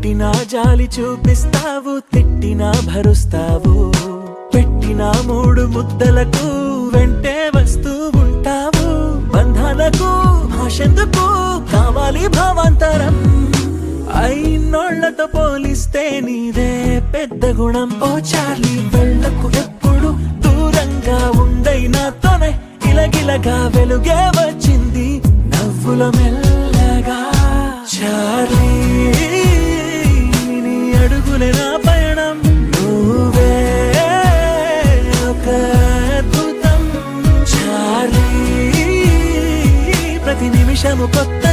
కొట్టినా జాలి చూపిస్తావు, తిట్టినా భరుస్తావు, పెట్టిన 3 ముద్దలకు వెంటే వస్తూ ఉంటావు. బంధాలకు భాషెందుకు కావాలి భావాంతరం, అయినోళ్లతో పోలిస్తే నీదే పెద్ద గుణం. ఓ చార్లీ వెళ్ళకు ఎప్పుడు దూరంగా ఉండై నాతోనే, ఇలగిలగా వెలుగే వచ్చింది నవ్వుల మెల్లగా. చార్లీ నీ అడుగులే నా పయనం, నువ్వే ఒక అద్భుతం. చార్లీ ప్రతి నిమిషము కొత్త